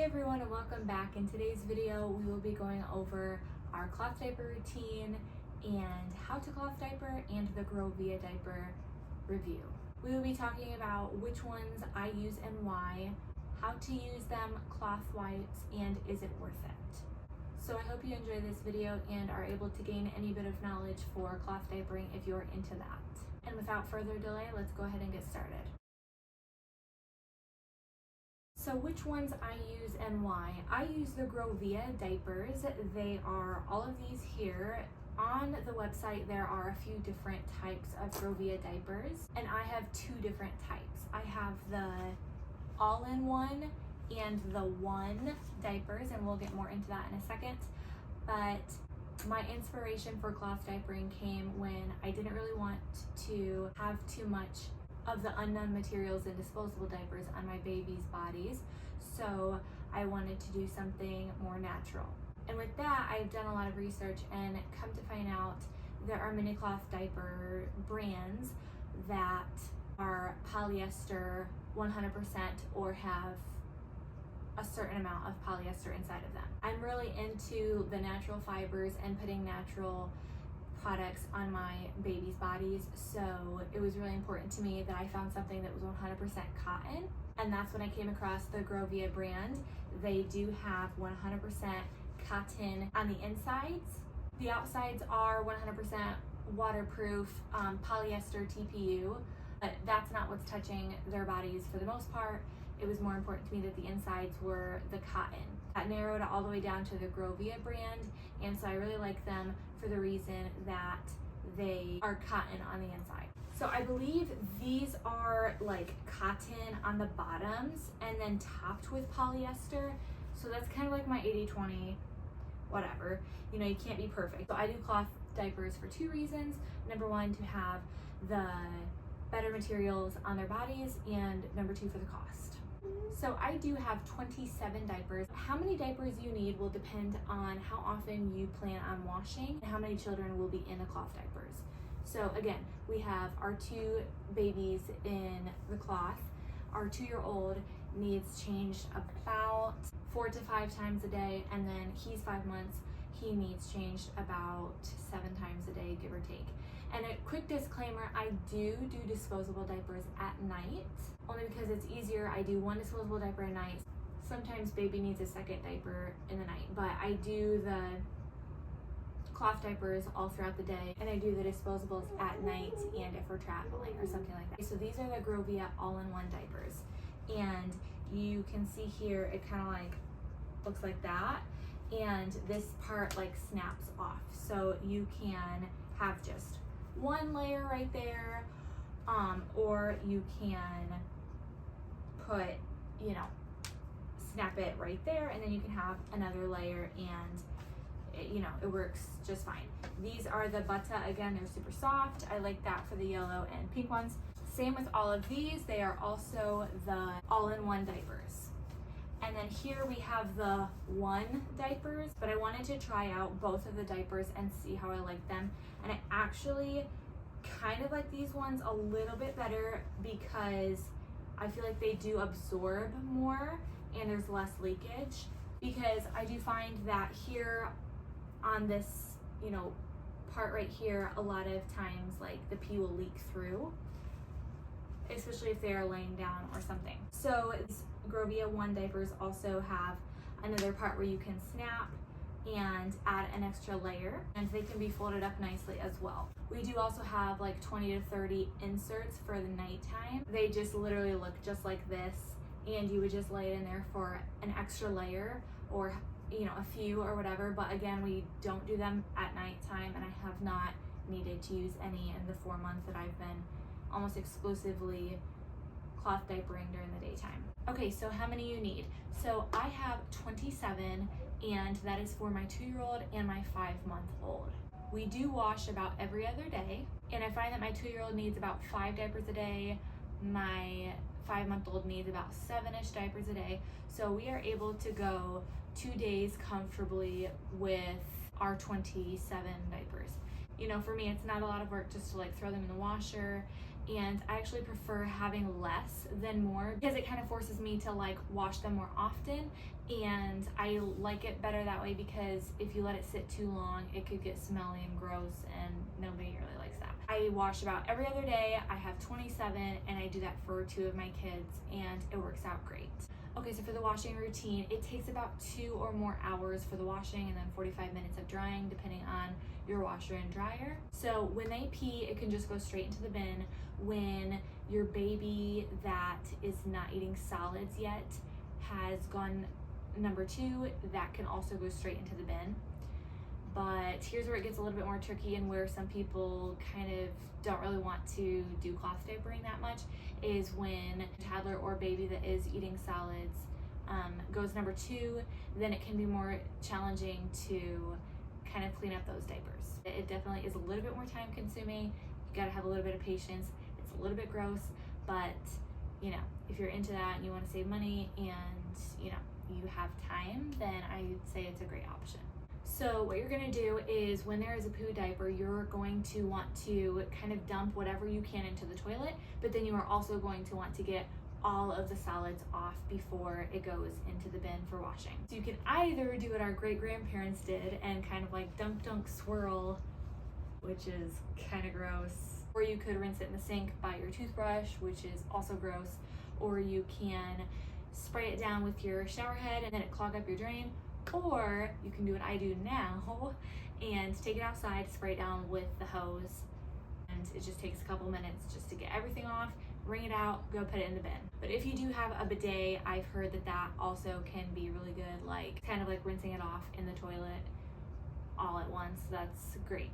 Hey everyone, and welcome back. In today's video we will be going over our cloth diaper routine and how to cloth diaper and the GroVia diaper review. We will be talking about which ones I use and why, how to use them, cloth wipes, and is it worth it. So I hope you enjoy this video and are able to gain any bit of knowledge for cloth diapering if you're into that. And without further delay, let's go ahead and get started. So which ones I use and why? I use the GroVia diapers. They are all of these here. On the website there are a few different types of GroVia diapers, and I have two different types. I have the all-in-one and the one diapers, and we'll get more into that in a second. But my inspiration for cloth diapering came when I didn't really want to have too much of the unknown materials in disposable diapers on my baby's bodies, so I wanted to do something more natural. And with that, I've done a lot of research and come to find out there are mini cloth diaper brands that are polyester 100% or have a certain amount of polyester inside of them. I'm really into the natural fibers and putting natural products on my baby's bodies, so it was really important to me that I found something that was 100% cotton, and that's when I came across the GroVia brand. They do have 100% cotton on the insides. The outsides are 100% waterproof polyester TPU, but that's not what's touching their bodies for the most part. It was more important to me that the insides were the cotton. That narrowed it all the way down to the GroVia brand, and so I really like them for the reason that they are cotton on the inside. So I believe these are like cotton on the bottoms and then topped with polyester. So that's kind of like my 80-20, whatever. You know, you can't be perfect. So I do cloth diapers for two reasons. Number one, to have the better materials on their bodies, and number two, for the cost. So I do have 27 diapers. How many diapers you need will depend on how often you plan on washing and how many children will be in the cloth diapers. So again, we have our two babies in the cloth. Our 2-year-old needs changed about 4 to 5 times a day, and then he's 5 months. He needs changed about 7 times a day, give or take. And a quick disclaimer, I do disposable diapers at night, only because it's easier. I do one disposable diaper at night. Sometimes baby needs a second diaper in the night, but I do the cloth diapers all throughout the day, and I do the disposables at night and if we're traveling or something like that. So these are the GroVia all-in-one diapers, and you can see here it kind of like looks like that, and this part like snaps off, so you can have just one layer right there, or you can put, you know, snap it right there, and then you can have another layer, and it, you know, it works just fine. These are the Butta. Again, they're super soft. I like that for the yellow and pink ones. Same with all of these. They are also the all-in-one diapers. And then here we have the one diapers, but I wanted to try out both of the diapers and see how I like them. And I actually kind of like these ones a little bit better because I feel like they do absorb more and there's less leakage. Because I do find that here on this, you know, part right here, a lot of times like the pee will leak through, especially if they are laying down or something. So these GroVia one diapers also have another part where you can snap and add an extra layer, and they can be folded up nicely as well. We do also have like 20 to 30 inserts for the nighttime. They just literally look just like this, and you would just lay it in there for an extra layer, or you know, a few or whatever. But again, we don't do them at nighttime, and I have not needed to use any in the 4 months that I've been almost exclusively cloth diapering during the daytime. Okay, so how many you need? So I have 27, and that is for my 2-year-old and my 5-month-old. We do wash about every other day, and I find that my 2-year-old needs about 5 diapers a day. My 5-month-old needs about 7-ish diapers a day. So we are able to go 2 days comfortably with our 27 diapers. You know, for me, it's not a lot of work just to like throw them in the washer and I actually prefer having less than more because it kind of forces me to like wash them more often, and I like it better that way because if you let it sit too long, it could get smelly and gross, and nobody really likes that. I wash about every other day. I have 27 and I do that for 2 of my kids, and it works out great. Okay, so for the washing routine, it takes about 2 or more hours for the washing and then 45 minutes of drying, depending on your washer and dryer. So when they pee, it can just go straight into the bin. When your baby that is not eating solids yet has gone number 2, that can also go straight into the bin. But here's where it gets a little bit more tricky, and where some people kind of don't really want to do cloth diapering that much, is when a toddler or baby that is eating solids goes number 2, then it can be more challenging to kind of clean up those diapers. It definitely is a little bit more time consuming. You gotta have a little bit of patience. It's a little bit gross, but you know, if you're into that and you want to save money and you know, you have time, then I'd say it's a great option. So what you're gonna do is when there is a poo diaper, you're going to want to kind of dump whatever you can into the toilet, but then you are also going to want to get all of the solids off before it goes into the bin for washing. So you can either do what our great grandparents did and kind of like dunk dunk swirl, which is kind of gross, or you could rinse it in the sink by your toothbrush, which is also gross, or you can spray it down with your shower head and then it clog up your drain. Or you can do what I do now and take it outside, spray it down with the hose, and it just takes a couple minutes just to get everything off, wring it out, go put it in the bin. But if you do have a bidet, I've heard that that also can be really good, like kind of like rinsing it off in the toilet all at once. That's great.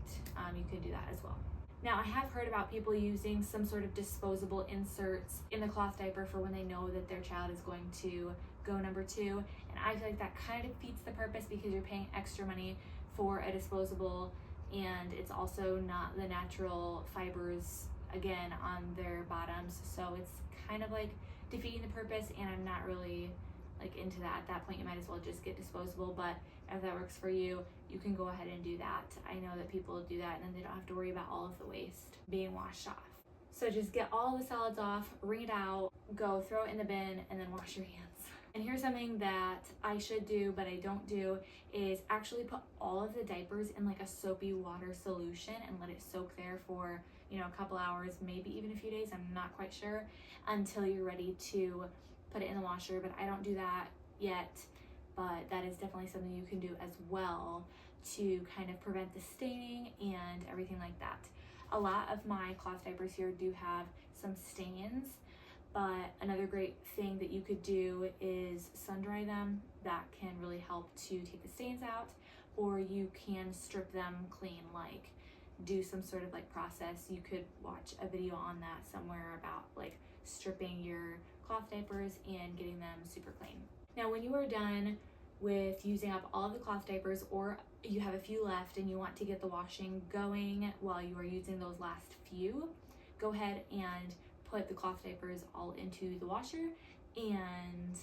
You can do that as well. Now, I have heard about people using some sort of disposable inserts in the cloth diaper for when they know that their child is going to go number 2, and I feel like that kind of defeats the purpose because you're paying extra money for a disposable, and it's also not the natural fibers again on their bottoms, so it's kind of like defeating the purpose, and I'm not really like into that. At that point, you might as well just get disposable, but if that works for you, you can go ahead and do that. I know that people do that and then they don't have to worry about all of the waste being washed off. So just get all the solids off, wring it out, go throw it in the bin, and then wash your hands. And here's something that I should do but I don't do, is actually put all of the diapers in like a soapy water solution and let it soak there for, you know, a couple hours, maybe even a few days, I'm not quite sure, until you're ready to put it in the washer. But I don't do that yet, but that is definitely something you can do as well to kind of prevent the staining and everything like that. A lot of my cloth diapers here do have some stains, but another great thing that you could do is sun dry them. That can really help to take the stains out, or you can strip them clean, like do some sort of like process. You could watch a video on that somewhere about like stripping your cloth diapers and getting them super clean. Now, when you are done with using up all of the cloth diapers, or you have a few left and you want to get the washing going while you are using those last few, go ahead and put the cloth diapers all into the washer, and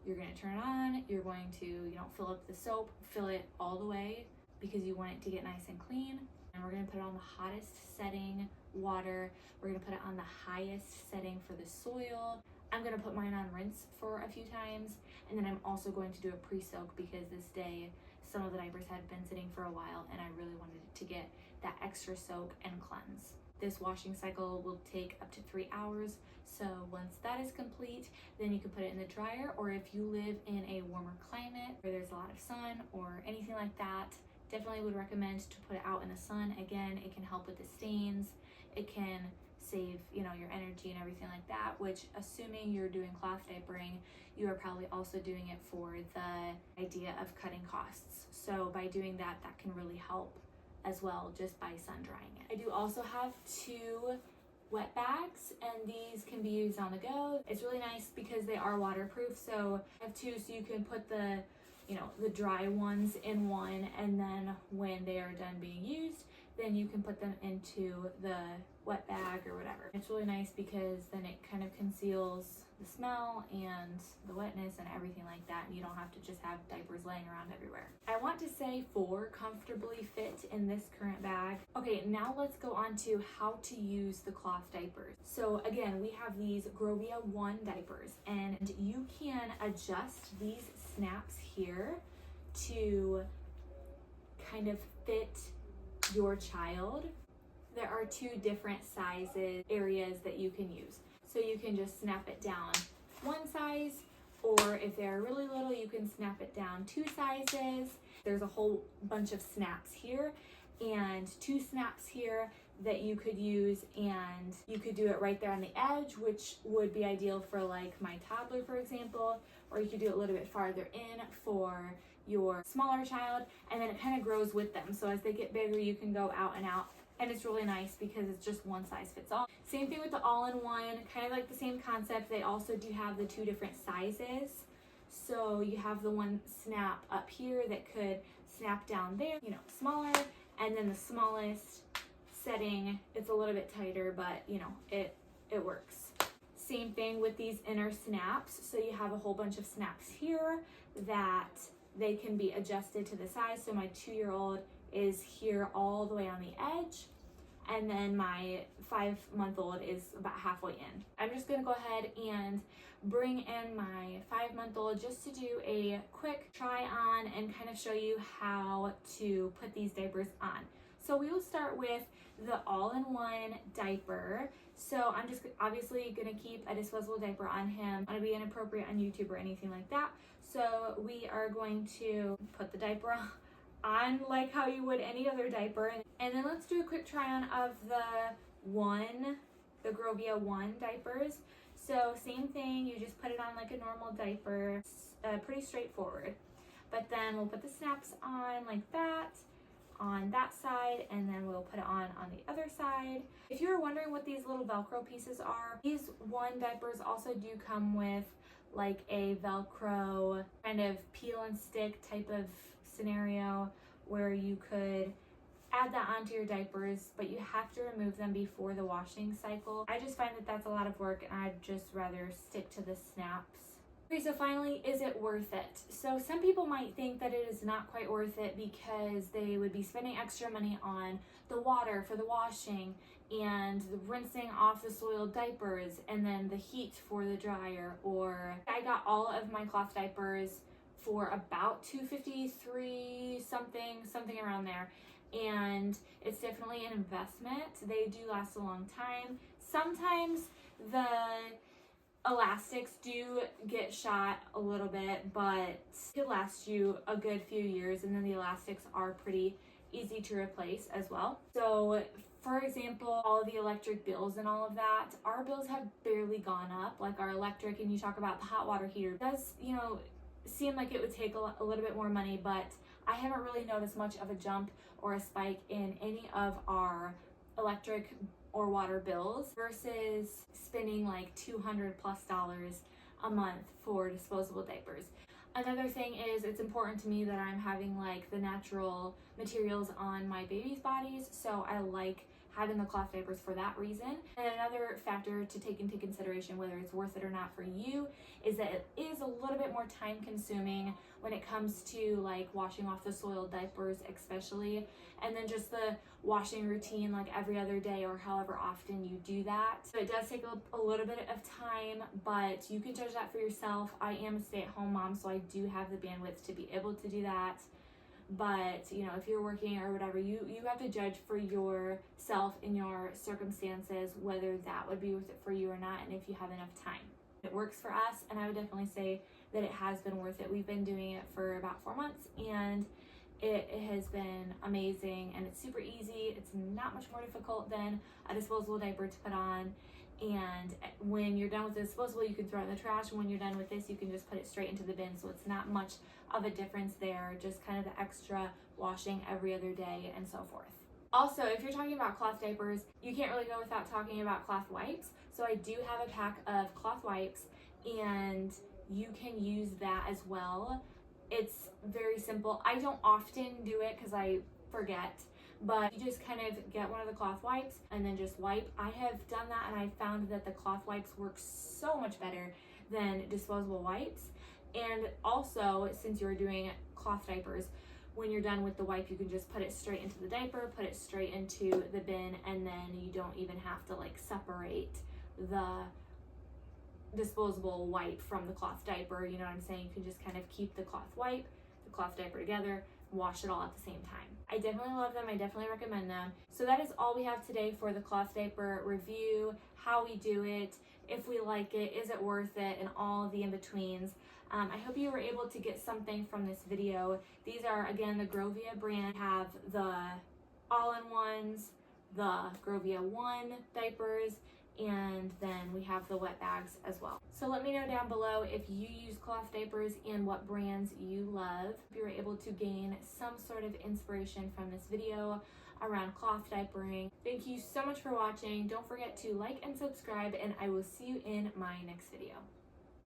you're going to turn it on. You're going to, you know, fill up the soap, fill it all the way because you want it to get nice and clean. And we're going to put it on the hottest setting water. We're going to put it on the highest setting for the soil. I'm going to put mine on rinse for a few times, and then I'm also going to do a pre-soak because this day some of the diapers had been sitting for a while and I really wanted to get that extra soak and cleanse. This washing cycle will take up to 3 hours, so once that is complete, then you can put it in the dryer, or if you live in a warmer climate where there's a lot of sun or anything like that, definitely would recommend to put it out in the sun. Again, it can help with the stains. It can save, you know, your energy and everything like that, which, assuming you're doing cloth diapering, you are probably also doing it for the idea of cutting costs. So by doing that, that can really help as well, just by sun drying it. I do also have 2 wet bags, and these can be used on the go. It's really nice because they are waterproof. So I have 2, so you can put the dry ones in one, and then when they are done being used, then you can put them into the wet bag or whatever. It's really nice because then it kind of conceals the smell and the wetness and everything like that, and you don't have to just have diapers laying around everywhere. I want to say 4 comfortably fit in this current bag. Okay, now let's go on to how to use the cloth diapers. So again, we have these GroVia 1 diapers, and you can adjust these snaps here to kind of fit your child. There are 2 different sizes areas that you can use. So you can just snap it down 1 size, or if they're really little, you can snap it down 2 sizes. There's a whole bunch of snaps here and 2 snaps here that you could use, and you could do it right there on the edge, which would be ideal for like my toddler, for example, or you could do it a little bit farther in for your smaller child, and then it kind of grows with them. So as they get bigger, you can go out and out. And it's really nice because it's just one size fits all. Same thing with the all-in-one, kind of like the same concept. They also do have the 2 different sizes. So you have the one snap up here that could snap down there, you know, smaller, and then the smallest setting, it's a little bit tighter, but you know, it works. Same thing with these inner snaps. So you have a whole bunch of snaps here that they can be adjusted to the size. So my 2-year-old is here all the way on the edge, and then my 5-month-old is about halfway in. I'm just gonna go ahead and bring in my 5-month-old just to do a quick try on and kind of show you how to put these diapers on. So we will start with the all-in-one diaper. So I'm just obviously gonna keep a disposable diaper on him. I don't wanna be inappropriate on YouTube or anything like that. So we are going to put the diaper on like how you would any other diaper. And then let's do a quick try on of the GroVia 1 diapers. So same thing, you just put it on like a normal diaper, pretty straightforward. But then we'll put the snaps on like that, on that side, and then we'll put it on the other side. If you're wondering what these little Velcro pieces are, these 1 diapers also do come with like a Velcro kind of peel and stick type of scenario where you could add that onto your diapers, but you have to remove them before the washing cycle. I just find that that's a lot of work, and I'd just rather stick to the snaps. Okay, so finally, is it worth it? So some people might think that it is not quite worth it because they would be spending extra money on the water for the washing and the rinsing off the soiled diapers and then the heat for the dryer. Or I got all of my cloth diapers for about $253, something around there. And it's definitely an investment. They do last a long time. Sometimes the elastics do get shot a little bit, but it could last you a good few years, and then the elastics are pretty easy to replace as well. So for example, all of the electric bills and all of that, our bills have barely gone up. Like our electric, and you talk about the hot water heater, does, you know, seem like it would take a little bit more money, but I haven't really noticed much of a jump or a spike in any of our electric or water bills versus spending like $200+ a month for disposable diapers. Another thing is, it's important to me that I'm having like the natural materials on my baby's bodies, so I like having the cloth diapers for that reason. And another factor to take into consideration whether it's worth it or not for you is that it is a little bit more time consuming when it comes to like washing off the soiled diapers especially, and then just the washing routine like every other day or however often you do that. So it does take a little bit of time, but you can judge that for yourself. I am a stay-at-home mom, so I do have the bandwidth to be able to do that. But you know, if you're working or whatever, you have to judge for yourself in your circumstances whether that would be worth it for you or not, and if you have enough time. It works for us, and I would definitely say that it has been worth it. We've been doing it for about 4 months, and it has been amazing, and it's super easy. It's not much more difficult than a disposable diaper to put on. And when you're done with the disposable, you can throw it in the trash, and when you're done with this, you can just put it straight into the bin. So it's not much of a difference there, just kind of the extra washing every other day and so forth. Also, if you're talking about cloth diapers, you can't really go without talking about cloth wipes. So I do have a pack of cloth wipes, and you can use that as well. It's very simple. I don't often do it because I forget, but you just kind of get one of the cloth wipes and then just wipe. I have done that and I found that the cloth wipes work so much better than disposable wipes. And also, since you're doing cloth diapers, when you're done with the wipe, you can just put it straight into the diaper, put it straight into the bin, and then you don't even have to like separate the disposable wipe from the cloth diaper. You know what I'm saying? You can just kind of keep the cloth wipe, the cloth diaper together, wash it all at the same time. I definitely love them. I definitely recommend them. So that is all we have today for the cloth diaper review, how we do it, if we like it, is it worth it, and all the in-betweens. I hope you were able to get something from this video. These are, again, the GroVia brand. Have the all-in-ones, the GroVia 1 diapers, and then we have the wet bags as well. So let me know down below if you use cloth diapers and what brands you love. If you were able to gain some sort of inspiration from this video around cloth diapering. Thank you so much for watching. Don't forget to like and subscribe, and I will see you in my next video.